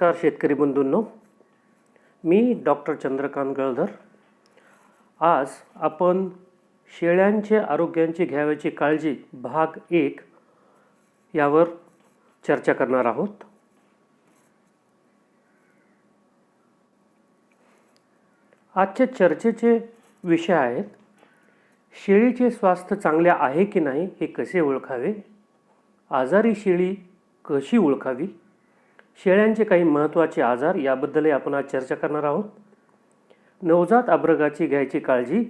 नमस्कार शेतकरी बंधूंनो, मी डॉक्टर चंद्रकांत गळधर। आज आपण शेळ्यांचे आरोग्याची घ्यावयाची काळजी भाग 1 यावर चर्चा करणार आहोत। आजच्या चर्चेचे विषय आहेत शेळीचे स्वास्थ्य चांगले आहे की नाही हे कसे ओळखावे, आजारी शेळी कशी ओळखावी, शेळ्यांचे काही महत्त्वाचे आजार याबद्दलही आपण आज चर्चा करणार आहोत। नवजात आभ्रकाची घ्यायची काळजी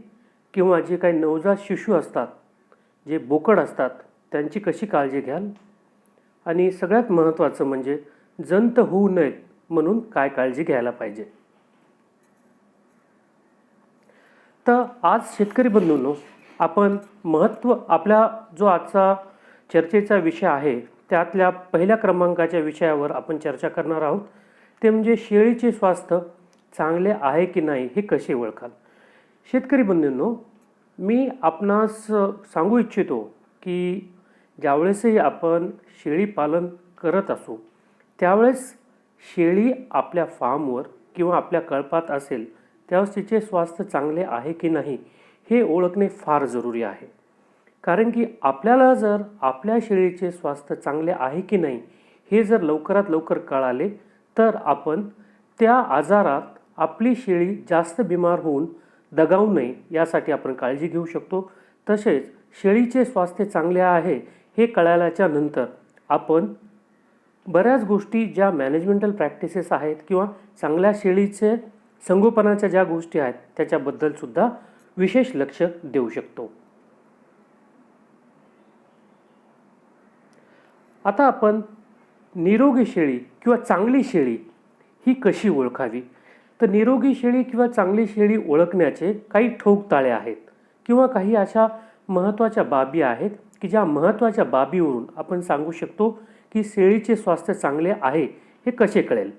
किंवा जे काही नवजात शिशु असतात, जे बोकड असतात, त्यांची कशी काळजी घ्याल, आणि सगळ्यात महत्त्वाचं म्हणजे जंत होऊ नयेत म्हणून काय काळजी घ्यायला पाहिजे। तर आज शेतकरी बंधूंनो, आपण आपला जो आजचा चर्चेचा विषय आहे त्यातल्या पहिल्या क्रमांकाच्या विषयावर आपण चर्चा करणार आहोत। ते म्हणजे शेळीचे स्वास्थ्य चांगले आहे की नाही हे कसे ओळखाल। शेतकरी बंधूंनो, मी आपणास सांगू इच्छितो की ज्यावेळेसही आपण शेळी पालन करत असू त्यावेळेस शेळी आपल्या फार्मवर किंवा आपल्या कळपात असेल त्यावेळेस तिचे स्वास्थ्य चांगले आहे की नाही हे ओळखणे फार जरुरी आहे। कारण की आपल्याला जर आपल्या शेळीचे स्वास्थ्य चांगले आहे की नाही हे जर लवकरात लवकर कळाले तर आपण त्या आजारात आपली शेळी जास्त बिमार होऊन दगावू नये यासाठी आपण काळजी घेऊ शकतो। तसेच शेळीचे स्वास्थ्य चांगले आहे हे कळाल्याच्या नंतर आपण बऱ्याच गोष्टी ज्या मॅनेजमेंटल प्रॅक्टिसेस आहेत किंवा चांगल्या शेळीचे संगोपनाच्या ज्या गोष्टी आहेत त्याच्याबद्दल सुद्धा विशेष लक्ष देऊ शकतो। आता आपण निरोगी शेळी किंवा चांगली शेळी ही कशी ओळखावी। तर निरोगी शेळी किंवा चांगली शेळी ओळखण्याचे काही ठोकताळे आहेत किंवा काही अशा महत्त्वाच्या बाबी आहेत की ज्या महत्त्वाच्या बाबीवरून आपण सांगू शकतो की शेळीचे स्वास्थ्य चांगले आहे हे कसे कळेल।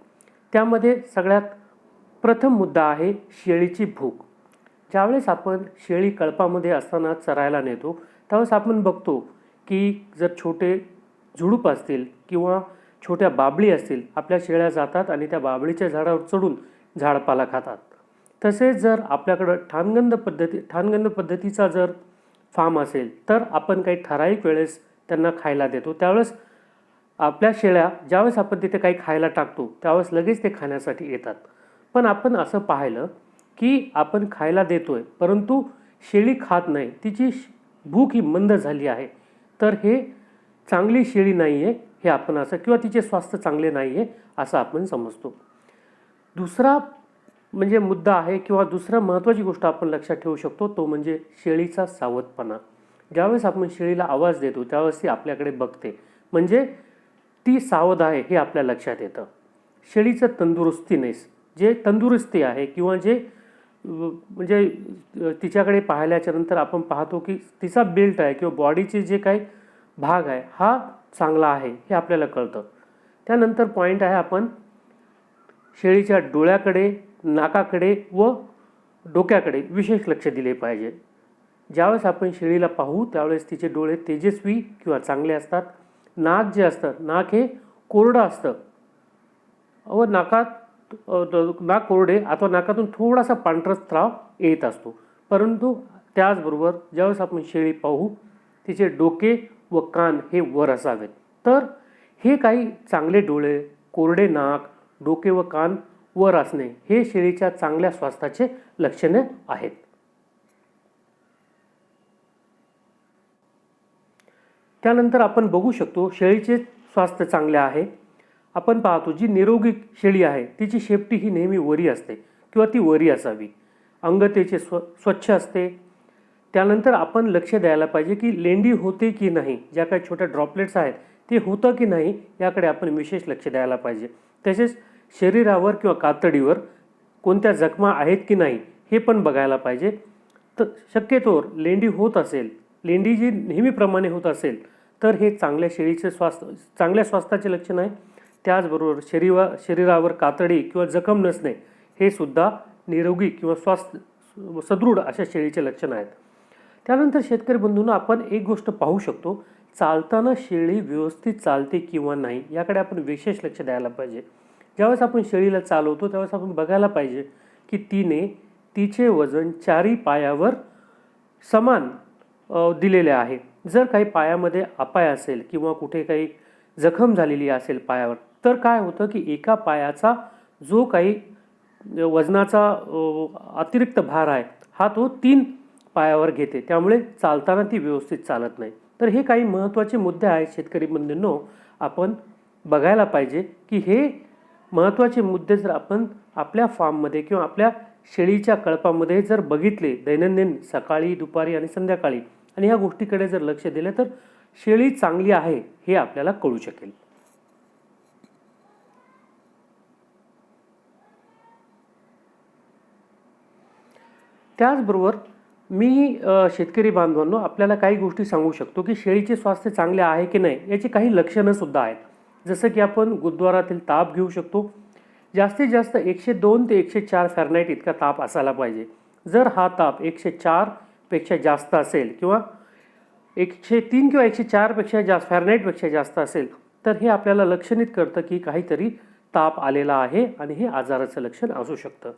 त्यामध्ये सगळ्यात प्रथम मुद्दा आहे शेळीची भूक। ज्यावेळेस आपण शेळी कळपामध्ये असताना चरायला नेतो त्यावेळेस आपण बघतो की जर छोटे झुडूप असतील किंवा छोट्या बाबळी असतील, आपल्या शेळ्या जातात आणि त्या बाबळीच्या झाडावर चढून झाडपाला खातात। तसेच जर आपल्याकडे ठाणगंद पद्धतीचा जर फार्म असेल तर आपण काही ठराविक वेळेस त्यांना खायला देतो। त्यावेळेस आपल्या शेळ्या ज्यावेळेस आपण तिथे काही खायला टाकतो त्यावेळेस लगेच ते खाण्यासाठी येतात। पण आपण असं पाहिलं की आपण खायला देतोय परंतु शेळी खात नाही, तिची भूक ही मंद झाली आहे, तर हे चांगली शेळी नाही आहे हे आपण असं, किंवा तिचे स्वास्थ्य चांगले नाही आहे असं आपण समजतो। दुसरा म्हणजे मुद्दा आहे किंवा दुसरा महत्त्वाची गोष्ट आपण लक्षात ठेवू शकतो तो म्हणजे शेळीचा सावधपणा। ज्यावेळेस आपण शेळीला आवाज देतो त्यावेळेस ती आपल्याकडे बघते, म्हणजे ती सावध आहे हे आपल्या लक्षात येतं। शेळीचं तंदुरुस्ती आहे किंवा जे म्हणजे तिच्याकडे पाहिल्याच्या नंतर आपण पाहतो की तिचा बिल्ट आहे किंवा बॉडीचे जे काही भाग आहे हा चांगला आहे हे आपल्याला कळतं। त्यानंतर पॉईंट आहे आपण शेळीच्या डोळ्याकडे, नाकाकडे व डोक्याकडे विशेष लक्ष दिले पाहिजे। ज्यावेळेस आपण शेळीला पाहू त्यावेळेस तिचे डोळे तेजस्वी किंवा चांगले असतात। नाक जे असतं, नाक हे कोरडं असतं व नाक कोरडे अथवा नाकातून थोडासा पांढरा स्त्राव येत असतो। परंतु त्याचबरोबर ज्यावेळेस आपण शेळी पाहू तिचे डोके व कान हे वर असावेत। तर हे काही चांगले डोळे, कोरडे नाक, डोके व कान वर असणे हे शेळीच्या चांगल्या स्वास्थ्याचे लक्षणे आहेत। त्यानंतर आपण बघू शकतो शेळीचे स्वास्थ्य चांगले आहे। आपण पाहतो जी निरोगी शेळी आहे तिची शेपटी ही नेहमी वरी असते किंवा ती वरी असावी, अंग तिचे स्वच्छ असते। त्यानंतर आपण लक्ष द्यायला पाहिजे की लेंडी होते की नाही, ज्या काही छोट्या ड्रॉपलेट्स आहेत ते होतं की नाही याकडे आपण विशेष लक्ष द्यायला पाहिजे। तसेच शरीरावर किंवा कातडीवर कोणत्या जखमा आहेत की नाही हे पण बघायला पाहिजे। तर शक्यतोवर लेंडी होत असेल, लेंडी जी नेहमीप्रमाणे होत असेल तर हे चांगल्या स्वास्थ्याचे लक्षण आहे। त्याचबरोबर शरीरावर कातडी किंवा जखम नसणे हे सुद्धा निरोगी किंवा सदृढ अशा शेळीचे लक्षण आहेत। त्यानंतर शेतकरी बंधूंनो, आपण एक गोष्ट पाहू शकतो, चालताना शेळी व्यवस्थित चालते किंवा नाही याकडे आपण विशेष लक्ष द्यायला पाहिजे। ज्यावेळेस आपण शेळीला चालवतो त्यावेळेस आपण बघायला पाहिजे की तिने तिचे वजन चारी पायावर समान दिलेले आहे. जर काही पायामध्ये अपाय असेल किंवा कुठे काही जखम झालेली असेल पायावर, तर काय होतं की एका पायाचा जो काही वजनाचा अतिरिक्त भार आहे हा तो 3 पायावर घेते, त्यामुळे चालताना ती व्यवस्थित चालत नाही. तर हे काही महत्त्वाचे मुद्दे आहेत शेतकरी बंधूंनो, आपण बघायला पाहिजे की हे महत्त्वाचे मुद्दे जर आपण आपल्या फार्ममध्ये किंवा आपल्या शेळीच्या कळपामध्ये जर बघितले दैनंदिन सकाळी, दुपारी आणि संध्याकाळी, आणि ह्या गोष्टीकडे जर लक्ष दिले तर शेळी चांगली आहे हे आपल्याला कळू शकेल. त्याचबरोबर मी शेतकरी बांधवांनो आपल्याला काही गोष्टी सांगू शकतो की शेळीचे स्वास्थ्य चांगले आहे की नाही याची काही लक्षणं सुद्धा आहेत. जसं की आपण गुरुद्वारातील ताप घेऊ शकतो. जास्तीत जास्त 102 ते 104 फॅरनाईट इतका ताप असायला पाहिजे. जर हा ताप 104 पेक्षा जास्त असेल किंवा 103 किंवा 104 पेक्षा जास्त फॅरनाईटपेक्षा जास्त असेल तर हे आपल्याला लक्षणित करतं की काहीतरी ताप आलेला आहे आणि हे आजाराचं लक्षण असू शकतं.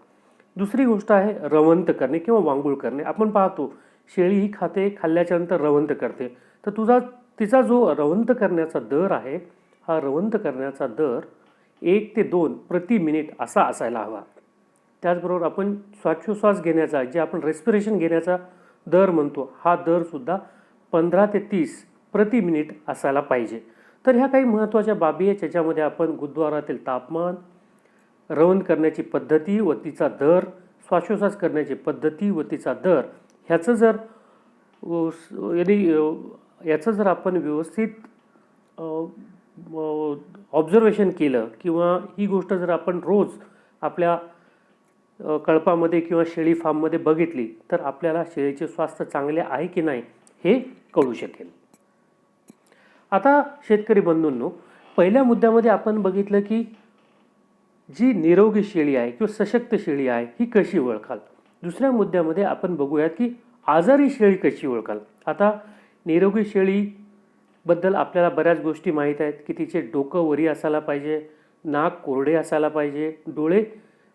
दुसरी गोष्ट आहे रवंत करणे किंवा वांगुळ करणे. आपण पाहतो शेळी ही खाते, खाल्ल्याच्या नंतर रवंत करते. तर तिचा जो रवंत करण्याचा दर आहे हा रवंत करण्याचा दर 1 ते 2 प्रति मिनिट असा असायला हवा. त्याचबरोबर आपण श्वासोच्छ्वास घेण्याचा जे आपण रेस्पिरेशन घेण्याचा दर म्हणतो हा दरसुद्धा 15 ते 30 प्रति मिनिट असायला पाहिजे. तर ह्या काही महत्त्वाच्या बाबी आहेत ज्याच्यामध्ये आपण गुरुद्वारातील तापमान, रवंत करण्याची पद्धती व तिचा दर, श्वासोच्छ्वास करण्याची पद्धती व तिचा दर ह्याचं जर आपण व्यवस्थित ऑब्झर्वेशन केलं किंवा ही गोष्ट जर आपण रोज आपल्या कळपामध्ये किंवा शेळी फार्ममध्ये बघितली तर आपल्याला शेळीचे स्वास्थ्य चांगले आहे की नाही हे कळू शकेल. आता शेतकरी बंधूंनो, पहिल्या मुद्द्यामध्ये आपण बघितलं की जी निरोगी शेळी आहे किंवा सशक्त शेळी आहे ही कशी ओळखाल. दुसऱ्या मुद्द्यामध्ये आपण बघूयात की आजारी शेळी कशी ओळखाल. आता निरोगी शेळीबद्दल आपल्याला बऱ्याच गोष्टी माहीत आहेत की तिचे डोकं वरी असायला पाहिजे, नाक कोरडे असायला पाहिजे, डोळे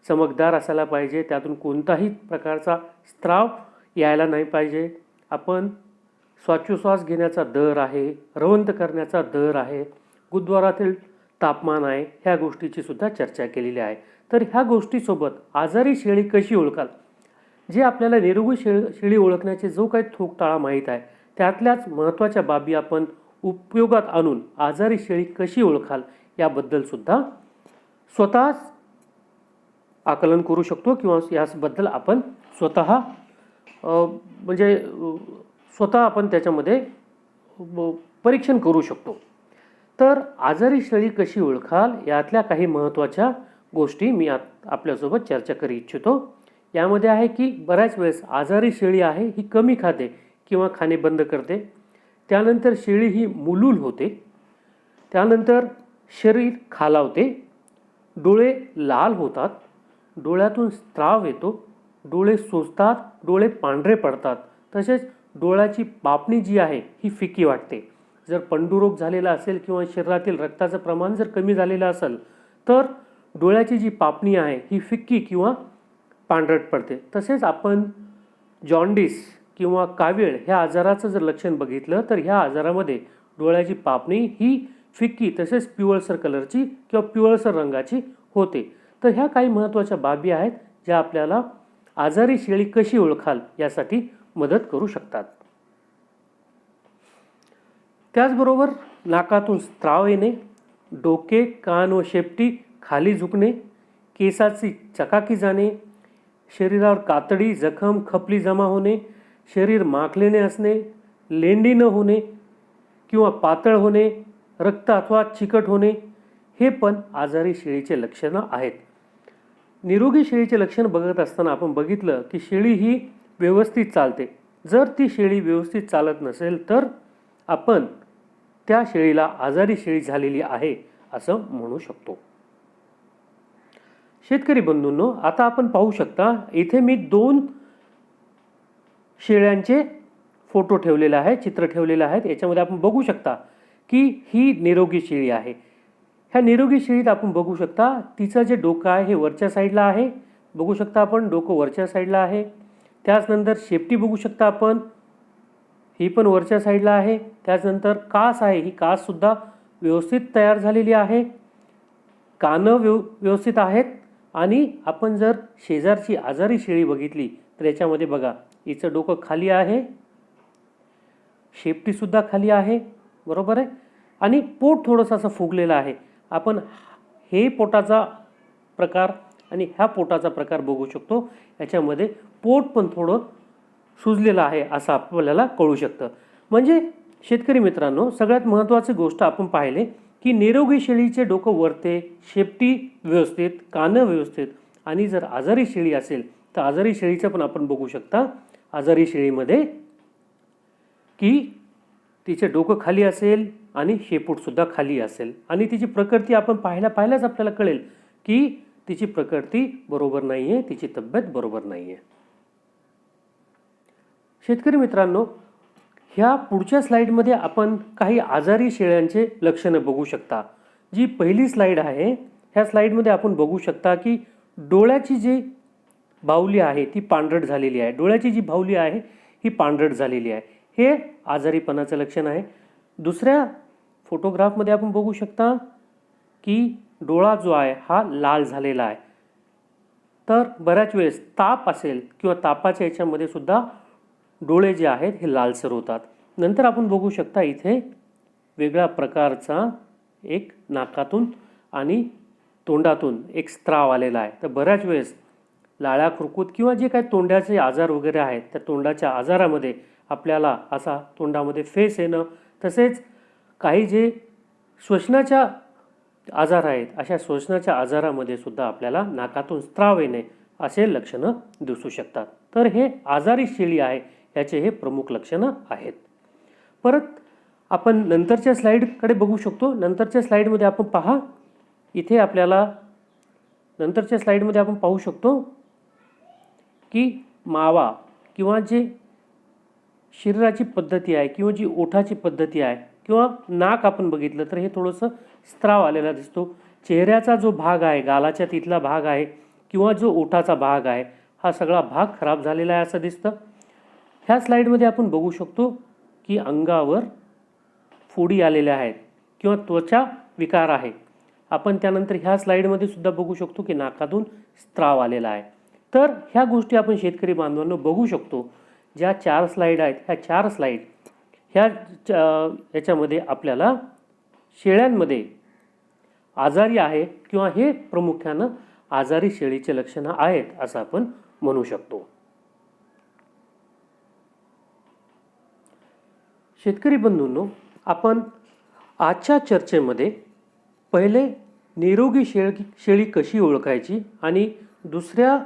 चमकदार असायला पाहिजे, त्यातून कोणताही प्रकारचा स्त्राव यायला नाही पाहिजे. आपण श्वासोच्छ्वास घेण्याचा दर आहे, रवंत करण्याचा दर आहे, गुरुद्वारातील तापमान आहे, ह्या गोष्टीची सुद्धा चर्चा केलेली आहे. तर ह्या गोष्टीसोबत आजारी शेळी कशी ओळखाल, जे आपल्याला निरोगी शेळी ओळखण्याचे जो काही ठोकताळा माहीत आहे त्यातल्याच महत्त्वाच्या बाबी आपण उपयोगात आणून आजारी शेळी कशी ओळखाल याबद्दल सुद्धा स्वतःच आकलन करू शकतो किंवा याबद्दल आपण स्वतः आपण त्याच्यामध्ये परीक्षण करू शकतो. तर आजारी शेळी कशी ओळखाल यातल्या काही महत्त्वाच्या गोष्टी मी आपल्यासोबत चर्चा करू इच्छितो. यामध्ये आहे की बऱ्याच वेळेस आजारी शेळी आहे ही कमी खाते किंवा खाणे बंद करते. त्यानंतर शेळी ही मुलूल होते. त्यानंतर शरीर खालावते, डोळे लाल होतात, डोळ्यातून स्त्राव येतो, डोळे सुजतात, डोळे पांढरे पडतात, तसेच डोळ्याची पापणी जी आहे ही फिकी वाटते. जर पंडुरोग झालेला असेल किंवा शरीरातील रक्ताचं प्रमाण जर कमी झालेलं असेल तर डोळ्याची जी पापणी आहे ही फिक्की किंवा पांढरट पडते. तसेच आपण जॉन्डिस किंवा कावीळ ह्या आजाराचं जर लक्षण बघितलं तर ह्या आजारामध्ये डोळ्याची पापणी ही फिक्की तसेच पिवळसर कलरची किंवा पिवळसर रंगाची होते. तर ह्या काही महत्त्वाच्या बाबी आहेत ज्या आपल्याला आजारी शेळी कशी ओळखाल यासाठी मदत करू शकतात. त्याचबरोबर नाकातून स्त्राव येणे, डोके, कान व शेपटी खाली झुकणे, केसाची चकाकी जाणे, शरीरावर कातडी, जखम, खपली जमा होणे, शरीर माखलेले असणे, लेंडी न होणे किंवा पातळ होणे, रक्त अथवा चिकट होणे हे पण आजारी शेळीचे लक्षणं आहेत. निरोगी शेळीचे लक्षण बघत असताना आपण बघितलं की शेळी ही व्यवस्थित चालते. जर ती शेळी व्यवस्थित चालत नसेल तर आपण त्या शेळीला आजारी शेळी झालेली आहे असं म्हणू शकतो. शेतकरी बंधूंनो, आता आपण पाहू शकता इथे मी 2 शेळ्यांचे फोटो ठेवलेले आहेत, चित्र ठेवलेले आहेत. याच्यामध्ये आपण बघू शकता की ही निरोगी शेळी आहे. ह्या निरोगी शेळीत आपण बघू शकता तिचं जे डोकं आहे हे वरच्या साईडला आहे, बघू शकता आपण डोकं वरच्या साईडला आहे. त्याचनंतर शेपटी बघू शकता आपण, ही पण वरच्या साईडला आहे. त्याचनंतर कास आहे, ही काससुद्धा व्यवस्थित तयार झालेली आहे. कानं व्यवस्थित आहेत. आणि आपण जर शेजारची आजारी शेळी बघितली तर याच्यामध्ये बघा हिचं डोकं खाली आहे, शेपटीसुद्धा खाली आहे, बरोबर आहे. आणि पोट थोडंसं असं फुगलेलं आहे. आपण हे पोटाचा प्रकार आणि ह्या पोटाचा प्रकार बघू शकतो. याच्यामध्ये पोट पण थोडं सुजलेलं आहे असं आपल्याला कळू शकतं. म्हणजे शेतकरी मित्रांनो, सगळ्यात महत्त्वाची गोष्ट आपण पाहिले की निरोगी शेळीचे डोकं वरते, शेपटी व्यवस्थित, कानं व्यवस्थित. आणि जर आजारी शेळी असेल तर आजारी शेळीचं पण आपण बघू शकता. आजारी शेळीमध्ये की तिचे डोकं खाली असेल आणि शेपूटसुद्धा खाली असेल आणि तिची प्रकृती आपण पाहिल्याच आपल्याला कळेल की तिची प्रकृती बरोबर नाही आहे, तिची तब्येत बरोबर नाही आहे. शेतकरी मित्रांनो, ह्या पुढच्या स्लाईडमध्ये आपण काही आजारी शेळ्यांचे लक्षणं बघू शकता. जी पहिली स्लाईड आहे ह्या स्लाईडमध्ये आपण बघू शकता की डोळ्याची जी बाहुली आहे ती पांढरट झालेली आहे. डोळ्याची जी बाहुली आहे ही पांढरट झालेली आहे. हे आजारीपणाचं लक्षण आहे. दुसऱ्या फोटोग्राफमध्ये आपण बघू शकता की डोळा जो आहे हा लाल झालेला आहे. तर बऱ्याच वेळेस ताप असेल किंवा तापाच्या याच्यामध्ये सुद्धा डोळे जे आहेत हे लालसर होतात. नंतर आपण बघू शकता इथे वेगळ्या प्रकारचा एक नाकातून आणि तोंडातून एक स्त्राव आलेला आहे. तर बऱ्याच वेळेस लाळा खुरकूत किंवा जे काही तोंडाचे आजार वगैरे आहेत त्या तोंडाच्या आजारामध्ये आपल्याला असा तोंडामध्ये फेस येणं, तसेच काही जे श्वसनाच्या आजार आहेत अशा श्वसनाच्या आजारामध्ये सुद्धा आपल्याला नाकातून स्त्राव येणे असे लक्षणं दिसू शकतात. तर हे आजारी शेळी आहे याचे हे प्रमुख लक्षणं आहेत. परत आपण नंतरच्या स्लाईडकडे बघू शकतो. नंतरच्या स्लाईडमध्ये आपण पहा, इथे आपल्याला नंतरच्या स्लाईडमध्ये आपण पाहू शकतो की मावा किंवा जे शरीराची पद्धती आहे किंवा जी ओठाची पद्धती आहे किंवा नाक आपण बघितलं तर हे थोडंसं स्त्राव आलेला दिसतो. चेहऱ्याचा जो भाग आहे, गालाच्या तिथला भाग आहे किंवा जो ओठाचा भाग आहे हा सगळा भाग खराब झालेला आहे असं दिसतं. ह्या स्लाईडमध्ये आपण बघू शकतो की अंगावर फोडी आलेल्या आहेत किंवा त्वचा विकार आहे. आपण त्यानंतर ह्या स्लाईडमध्ये सुद्धा बघू शकतो की नाकातून स्त्राव आलेला आहे. तर ह्या गोष्टी आपण शेतकरी बांधवांना बघू शकतो. ज्या 4 स्लाईड आहेत ह्या 4 स्लाईड याच्यामध्ये आपल्याला शेळ्यांमध्ये आजारी आहे किंवा हे प्रामुख्यानं आजारी शेळीचे लक्षणं आहेत असं आपण म्हणू शकतो. शेतकरी बंधूंनो, आपण आजच्या चर्चेमध्ये पहिले निरोगी शेळी कशी ओळखायची आणि दुसऱ्या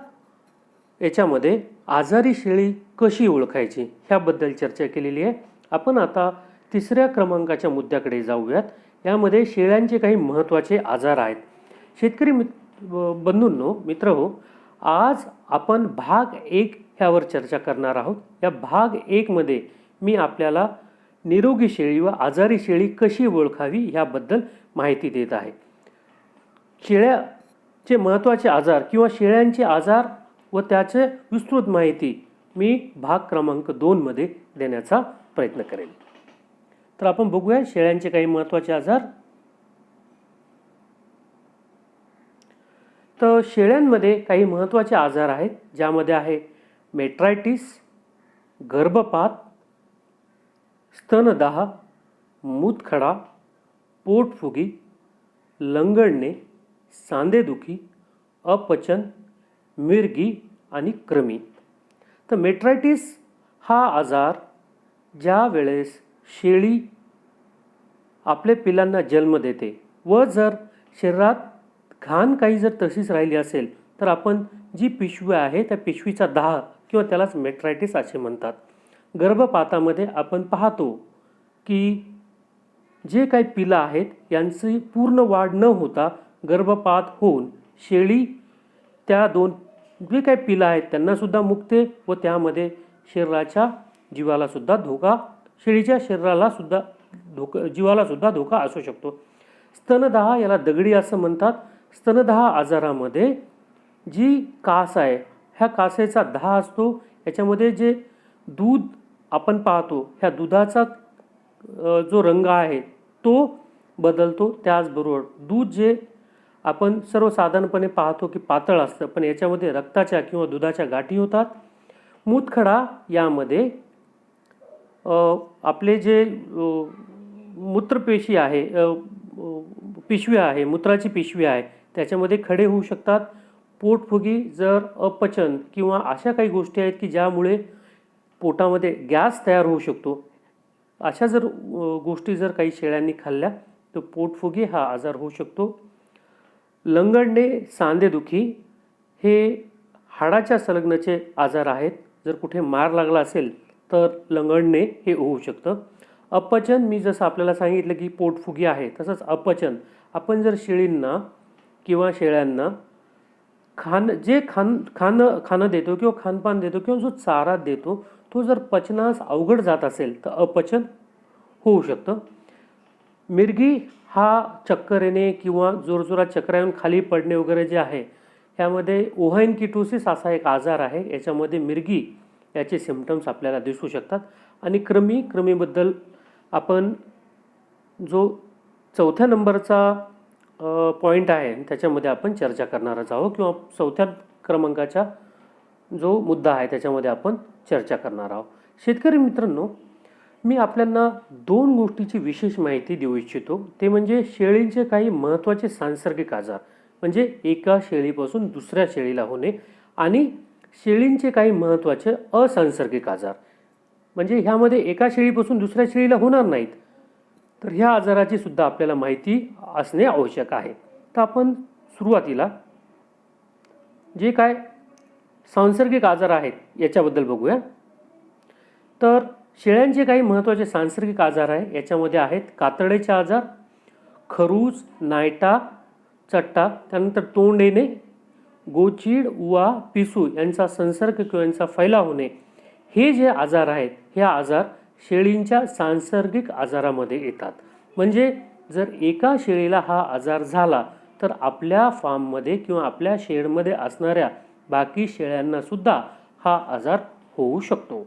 याच्यामध्ये आजारी शेळी कशी ओळखायची ह्याबद्दल चर्चा केलेली आहे. आपण आता तिसऱ्या क्रमांकाच्या मुद्द्याकडे जाऊयात. यामध्ये शेळ्यांचे काही महत्त्वाचे आजार आहेत. शेतकरी बंधूंनो, मित्रहो, आज आपण भाग 1 ह्यावर चर्चा करणार आहोत. या भाग 1 मध्ये मी आपल्याला निरोगी शेळी व आजारी शेळी कशी ओळखावी ह्याबद्दल माहिती देत आहे. शेळ्याचे महत्त्वाचे आजार किंवा शेळ्यांचे आजार व त्याचे विस्तृत माहिती मी भाग क्रमांक 2 मध्ये देण्याचा प्रयत्न करेन. तर आपण बघूया शेळ्यांचे काही महत्त्वाचे आजार. तर शेळ्यांमध्ये काही महत्त्वाचे आजार आहेत ज्यामध्ये आहे मेट्रायटिस, गर्भपात, स्तनदाह, मूतखडा, पोटफुगी, लंगडणे, सांधेदुखी, अपचन, मिरगी आणि कृमी. तर मेट्रायटिस हा आजार ज्या वेळेस शेळी आपल्या पिलांना जन्म देते व जर शरीरात घाण काही जर तशीच राहिली असेल तर आपण जी पिशवी आहे त्या पिशवीचा दाह किंवा त्यालाच मेट्रायटिस असे म्हणतात. गर्भपातामध्ये आपण पाहतो की जे काही पिलं आहेत यांची पूर्ण वाढ न होता गर्भपात होऊन शेळी त्या दोन जे काही पिलं आहेत त्यांनासुद्धा मुकते व त्यामध्ये शरीराच्या जीवालासुद्धा धोका, शेळीच्या शरीरालासुद्धा जीवालासुद्धा धोका असू शकतो. स्तनदाह याला दगडी असं म्हणतात. स्तनदाह आजारामध्ये जी कास आहे, ह्या कासेचा दाह असतो. याच्यामध्ये जे दूध आपण पाहतो, ह्या दुधाचा जो रंग आहे तो बदलतो. त्याचबरोबर दूध जे आपण सर्वसाधारणपणे पाहतो की पातळ असतं, पण याच्यामध्ये रक्ताच्या किंवा दुधाच्या गाठी होतात. मूतखडा यामध्ये आपले जे मूत्रपेशी आहे, पिशवी आहे, मूत्राची पिशवी आहे, त्याच्यामध्ये खडे होऊ शकतात. पोटफुगी, जर अपचन किंवा अशा काही गोष्टी आहेत की ज्यामुळे पोटामध्ये गॅस तयार होऊ शकतो, अशा जर गोष्टी जर काही शेळ्यांनी खाल्ल्या तर पोटफुगी हा आजार होऊ शकतो. लंगडणे, सांधेदुखी हे हाडाच्या संलग्नाचे आजार आहेत. जर कुठे मार लागला असेल तर लंगडणे हे होऊ शकतं. अपचन, मी जसं आपल्याला सांगितलं की पोटफुगी आहे, तसंच अपचन. आपण जर शेळींना किंवा शेळ्यांना खाणं देतो किंवा खानपान देतो किंवा जो चारा देतो तो जर पचनास अवघड जात असेल तर अपचन होऊ शकतं. मिरगी हा चक्कर येणे किंवा जोरजोरात चक्कर येऊन खाली पडणे वगैरे जे आहे, ह्यामध्ये ओव्हाइन-किटोसिस असा एक आजार आहे. याच्यामध्ये मिरगी याचे सिम्पटम्स आपल्याला दिसू शकतात. आणि क्रमीबद्दल आपण जो 4थ्या नंबरचा पॉईंट आहे त्याच्यामध्ये आपण चर्चा करणारच आहोत, किंवा 4थ्या क्रमांकाचा जो मुद्दा आहे त्याच्यामध्ये आपण चर्चा करणार आहोत. शेतकरी मित्रांनो, मी आपल्याला 2 गोष्टीची विशेष माहिती देऊ इच्छितो. ते म्हणजे शेळींचे काही महत्त्वाचे सांसर्गिक आजार, म्हणजे एका शेळीपासून दुसऱ्या शेळीला होणे, आणि शेळींचे काही महत्त्वाचे असंसर्गिक आजार, म्हणजे ह्यामध्ये एका शेळीपासून दुसऱ्या शेळीला होणार नाहीत. तर ह्या आजाराची सुद्धा आपल्याला माहिती असणे आवश्यक आहे. तर आपण सुरुवातीला जे काय सांसर्गिक आजार आहेत याच्याबद्दल बघूया. तर शेळ्यांचे काही महत्त्वाचे सांसर्गिक आजार आहे, याच्यामध्ये आहेत कातडेचे आजार, खरूज, नायटा, चट्टा, त्यानंतर तोंड येणे, गोचीड, उवा, पिसू यांचा संसर्ग किंवा यांचा फैलाव होणे. हे जे आजार आहेत, हे आजार शेळींच्या सांसर्गिक आजारामध्ये येतात. म्हणजे जर एका शेळीला हा आजार झाला तर आपल्या फार्ममध्ये किंवा आपल्या शेडमध्ये असणाऱ्या बाकी शेळ्यांना सुद्धा हा आजार होऊ शकतो.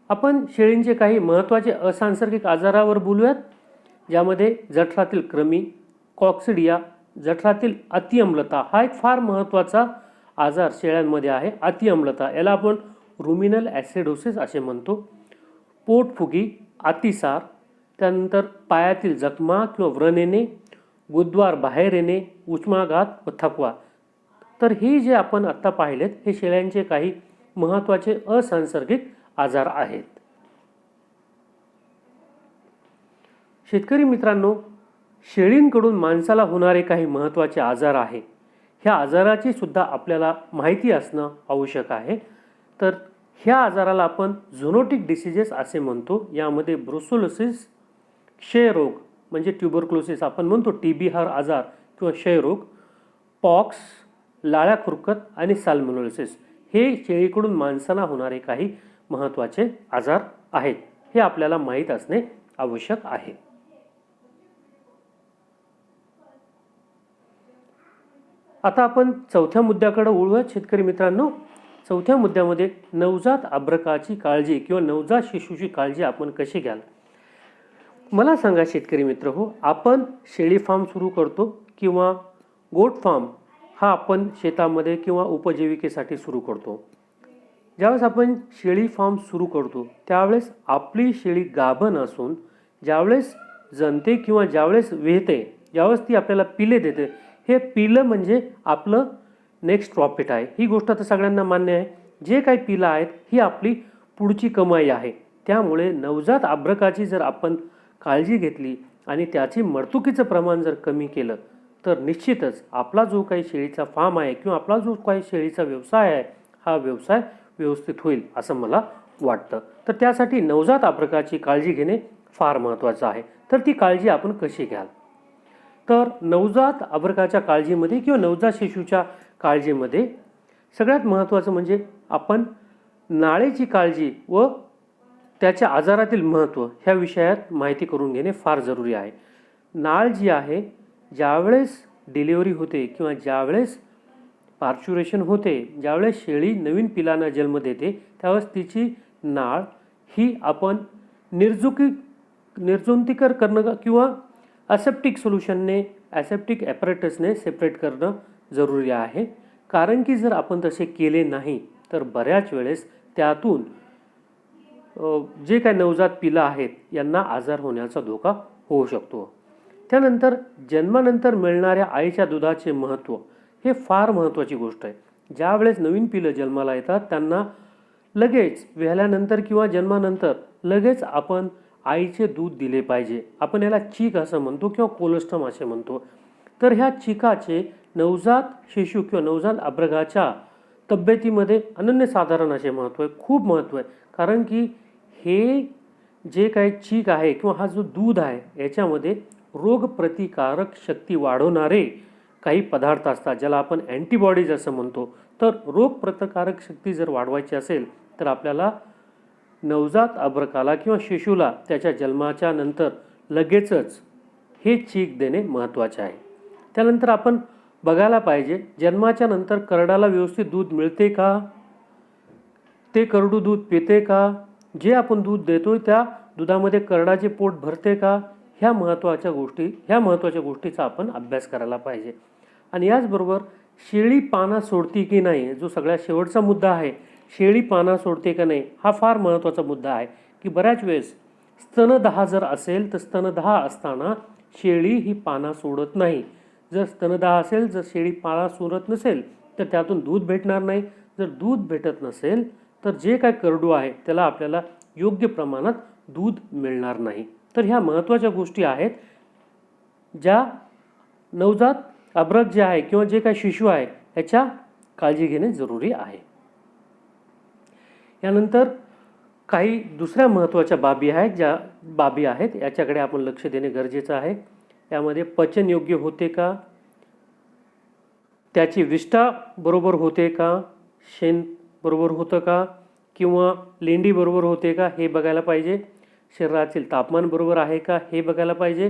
आपण शेळींचे काही महत्त्वाचे असंसर्गिक आजारावर बोलूयात, ज्यामध्ये जठरातील कृमी, कॉक्सिडिया, जठरातील अतिआम्लता हा एक फार महत्त्वाचा आजार शेळ्यांमध्ये आहे. अतिआम्लता याला आपण रुमिनल ॲसिडोसिस असे म्हणतो. पोटफुगी, अतिसार, त्यानंतर पायातील जखमा किंवा व्रण येणे, गुदद्वार बाहेर येणे, उष्माघात व थकवा. तर हे जे आपण आत्ता पाहिलेत हे शेळ्यांचे काही महत्त्वाचे असंसर्गिक आजार आहेत. शेतकरी मित्रांनो, शेळींकडून माणसाला होणारे काही महत्त्वाचे आजार आहे, ह्या आजाराची सुद्धा आपल्याला माहिती असणं आवश्यक आहे. तर ह्या आजाराला आपण झोनोटिक डिसीजेस असे म्हणतो. यामध्ये ब्रुसेलोसिस, क्षयरोग म्हणजे ट्युबरक्लोसिस आपण म्हणतो, टीबी हा आजार किंवा क्षयरोग, पॉक्स, लाळ्या खुरकत आणि साल्मोनेलोसिस हे शेळीकडून माणसाला होणारे काही महत्त्वाचे आजार आहेत. हे आपल्याला माहीत असणे आवश्यक आहे. आता आपण 4थ्या मुद्द्याकडे वळूयात शेतकरी मित्रांनो. 4थ्या मुद्द्यामध्ये नवजात अर्भकाची काळजी किंवा नवजात शिशूची काळजी आपण कशी घ्याल. मला सांगा शेतकरी मित्र हो, आपण शेळी फार्म सुरू करतो किंवा गोट फार्म हा आपण शेतामध्ये किंवा उपजीविकेसाठी सुरू करतो. ज्यावेळेस आपण शेळी फार्म सुरू करतो त्यावेळेस आपली शेळी गाभण असून ज्यावेळेस जनते किंवा ज्यावेळेस वेहते, ज्यावेळेस ती आपल्याला पिले देते, हे पिलं म्हणजे आपलं नेक्स्ट प्रॉफिट आहे. ही गोष्ट तर सगळ्यांना मान्य आहे. जे काही पिलं आहेत ही आपली पुढची कमाई आहे. त्यामुळे नवजात अर्भकाची जर आपण काळजी घेतली आणि त्याची मर्तुकीचं प्रमाण जर कमी केलं तर निश्चितच आपला जो काही शेळीचा फार्म आहे किंवा आपला जो काही शेळीचा व्यवसाय आहे हा व्यवसाय व्यवस्थित होईल असं मला वाटतं. तर त्यासाठी नवजात अर्भकाची काळजी घेणे फार महत्त्वाचं आहे. तर ती काळजी आपण कशी घ्याल. तर नवजात अर्भकाच्या काळजीमध्ये किंवा नवजात शिशूच्या काळजीमध्ये सगळ्यात महत्त्वाचं म्हणजे आपण नाळेची काळजी व त्याच्या आजारातील महत्त्व ह्या विषयात माहिती करून घेणे फार जरुरी आहे. नाळ जी आहे, ज्यावेळेस डिलिव्हरी होते किंवा ज्यावेळेस पार्च्युरेशन होते, ज्यावेळेस शेळी नवीन पिलांना जन्म देते, त्यावेळेस तिची नाळ ही आपण निर्जंतुकीकरण करणं किंवा ॲसेप्टिक सोल्युशनने, ॲसेप्टिक ॲपरेटसने सेपरेट करणं जरुरी आहे. कारण की जर आपण तसे केले नाही तर बऱ्याच वेळेस त्यातून जे काही नवजात पिलं आहेत यांना आजार होण्याचा धोका होऊ शकतो. त्यानंतर जन्मानंतर मिळणाऱ्या आईच्या दुधाचे महत्त्व हे फार महत्त्वाची गोष्ट आहे. ज्यावेळेस नवीन पिलं जन्माला येतात त्यांना लगेच व्याल्यानंतर किंवा जन्मानंतर लगेच आपण आईचे दूध दिले पाहिजे. आपण याला चीक असं म्हणतो किंवा कोलोस्टम असे म्हणतो. तर ह्या चिकाचे नवजात शिशु किंवा नवजात आभ्रगाच्या तब्येतीमध्ये अनन्यसाधारण असे महत्त्व आहे, खूप महत्त्व आहे. कारण की हे जे काही चीक आहे किंवा हा जो दूध आहे याच्यामध्ये रोगप्रतिकारक शक्ती वाढवणारे काही पदार्थ असतात, ज्याला आपण अँटीबॉडीज असं म्हणतो. तर रोगप्रतिकारक शक्ती जर वाढवायची असेल तर आपल्याला नवजात आभ्रकाला किंवा शिशूला त्याच्या जन्माच्या नंतर लगेचच हे चीक देणे महत्त्वाचे आहे. त्यानंतर आपण बघायला पाहिजे जन्माच्या नंतर करडाला व्यवस्थित दूध मिळते का, ते करडू दूध पिते का, जे आपण दूध देतोय त्या दुधामध्ये करडाचे पोट भरते का, ह्या महत्त्वाच्या गोष्टीचा आपण अभ्यास करायला पाहिजे. आणि याचबरोबर शेळी पाना सोडते की नाही, जो सगळ्यात शेवटचा मुद्दा आहे, शेळी पाना सोडते का नाही, हा फार महत्त्वाचा मुद्दा आहे. की बऱ्याच वेळेस स्तनदाह जर असेल तर स्तनदाह असताना शेळी ही पाना सोडत नाही. जर स्तनदाह असेल, जर शेळी पाना सोडत नसेल तर त्यातून दूध भेटणार नाही. जर दूध भेटत नसेल तर जे काय करडू आहे त्याला आपल्याला योग्य प्रमाणात दूध मिळणार नाही. तर ह्या महत्त्वाच्या गोष्टी आहेत ज्या नवजात आभ्रक जे आहे किंवा जे काही शिशु आहे याच्या काळजी घेणे जरुरी आहे. यानंतर काही दुसऱ्या महत्त्वाच्या बाबी आहेत याच्याकडे आपण लक्ष देणे गरजेचं आहे. यामध्ये पचन योग्य होते का, त्याची विष्ठा बरोबर होते का, शेण बरोबर होतं का किंवा लेंडी बरोबर होते का हे बघायला पाहिजे. शरीरातील तापमान बरोबर आहे का हे बघायला पाहिजे.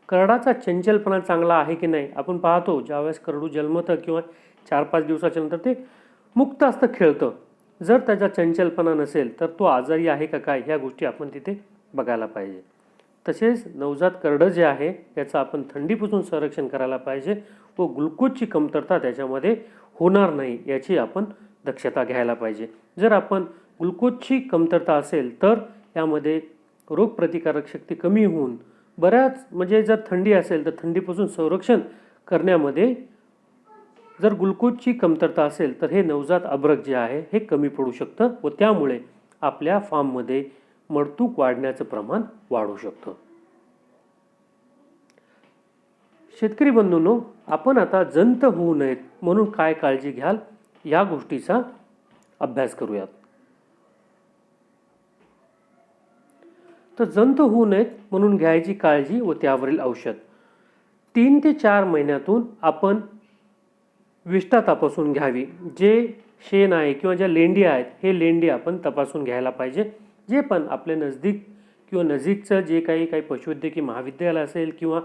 करडाचा चंचलपणा चांगला आहे की नाही. आपण पाहतो ज्यावेळेस करडू जन्मतं किंवा 4-5 दिवसाच्या नंतर ते मुक्त असतं, खेळतं. जर त्याचा चंचलपणा नसेल तर तो आजारी आहे का काय, ह्या गोष्टी आपण तिथे बघायला पाहिजे. तसेच नवजात करडं जे आहे याचं आपण थंडीपासून संरक्षण करायला पाहिजे व ग्लुकोजची कमतरता त्याच्यामध्ये होणार नाही याची आपण दक्षता घ्यायला पाहिजे. जर आपण ग्लुकोजची कमतरता असेल तर यामध्ये रोगप्रतिकारक शक्ती कमी होऊन म्हणजे जर थंडी असेल तर थंडीपासून संरक्षण करण्यामध्ये जर ग्लुकोजची कमतरता असेल तर हे नवजात आभ्रक जे आहे हे कमी पडू शकतं व त्यामुळे आपल्या फार्ममध्ये मळतूक वाढण्याचं प्रमाण वाढू शकतं. शेतकरी बंधूंनो, आपण आता जंत होऊ नयेत म्हणून काय काळजी घ्याल या गोष्टीचा अभ्यास करूयात. तर जंत होऊ नयेत म्हणून घ्यायची काळजी व त्यावरील औषध. 3 ते 4 महिन्यातून आपण विष्ठा तपासून घ्यावी. जे शेण आहे किंवा ज्या लेंडी आहेत हे लेंडी आपण तपासून घ्यायला पाहिजे. जे पण आपल्या नजदीक किंवा नजीकचं जे काही पशुवैद्यकीय महाविद्यालय असेल किंवा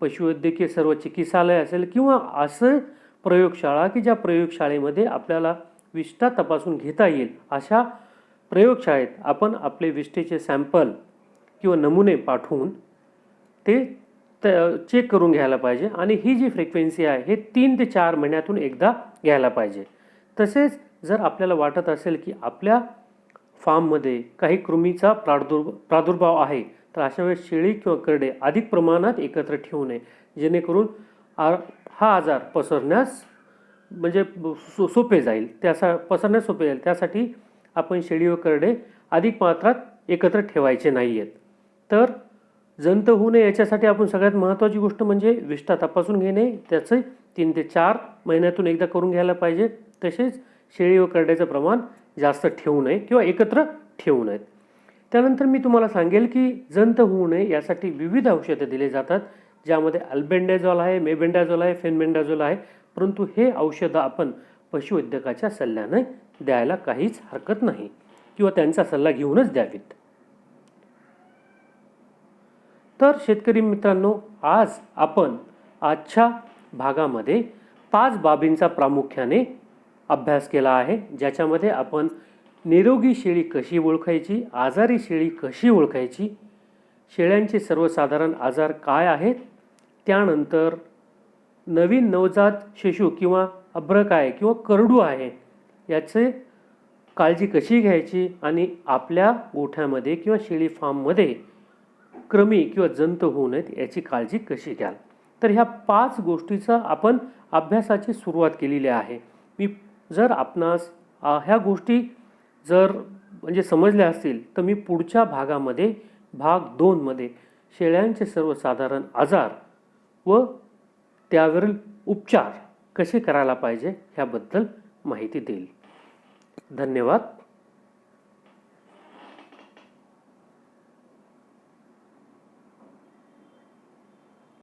पशुवैद्यकीय सर्व चिकित्सालय असेल किंवा असं प्रयोगशाळा की ज्या प्रयोगशाळेमध्ये आपल्याला विष्ठा तपासून घेता येईल अशा प्रयोगशाळेत आपण आपले विष्ठेचे सॅम्पल किंवा नमुने पाठवून ते चेक करून घ्यायला पाहिजे. आणि ही जी फ्रिक्वेन्सी आहे हे 3 ते 4 महिन्यातून एकदा घ्यायला पाहिजे. तसेच जर आपल्याला वाटत असेल की आपल्या फार्ममध्ये काही कृमीचा प्रादुर्भाव आहे तर अशा वेळेस शेळी किंवा करडे अधिक प्रमाणात एकत्र ठेवू नये, जेणेकरून हा आजार पसरण्यास सोपे जाईल. त्यासाठी आपण शेळी व करडे अधिक मात्रात एकत्र ठेवायचे नाही आहेत. तर जंत होऊ नये याच्यासाठी आपण सगळ्यात महत्त्वाची गोष्ट म्हणजे विष्ठा तपासून घेणे. त्याचे 3 ते 4 महिन्यातून एकदा करून घ्यायला पाहिजे. तसेच शेळी व करड्याचं प्रमाण जास्त ठेवू नये किंवा एकत्र ठेवू नयेत. त्यानंतर मी तुम्हाला सांगेल की जंत होऊ नये यासाठी विविध औषधे दिले जातात, ज्यामध्ये अल्बेंडाझोल आहे, मेबेंडाझोल आहे, फेनबेंडाझोल आहे. परंतु हे औषधं आपण पशुवैद्यकाच्या सल्ल्याने द्यायला काहीच हरकत नाही किंवा त्यांचा सल्ला घेऊनच द्यावीत. तर शेतकरी मित्रांनो, आज आपण आजच्या भागामध्ये 5 बाबींचा प्रामुख्याने अभ्यास केला आहे, ज्याच्यामध्ये आपण निरोगी शेळी कशी ओळखायची, आजारी शेळी कशी ओळखायची, शेळ्यांचे सर्वसाधारण आजार काय आहेत, त्यानंतर नवीन नवजात शिशु किंवा अभ्रक आहे किंवा करडू आहे याचे काळजी कशी घ्यायची, आणि आपल्या गोठ्यामध्ये किंवा शेळी फार्ममध्ये कृमी किंवा जंत होऊ नयेत याची काळजी कशी घ्याल. तर ह्या 5 गोष्टीचा आपण अभ्यासाची सुरुवात केलेली आहे. मी जर आपणास ह्या गोष्टी जर म्हणजे समजल्या असतील तर मी पुढच्या भागामध्ये भाग 2 मध्ये शेळ्यांचे सर्वसाधारण आजार व त्यावरील उपचार कसे करायला पाहिजे ह्याबद्दल माहिती देईल. धन्यवाद.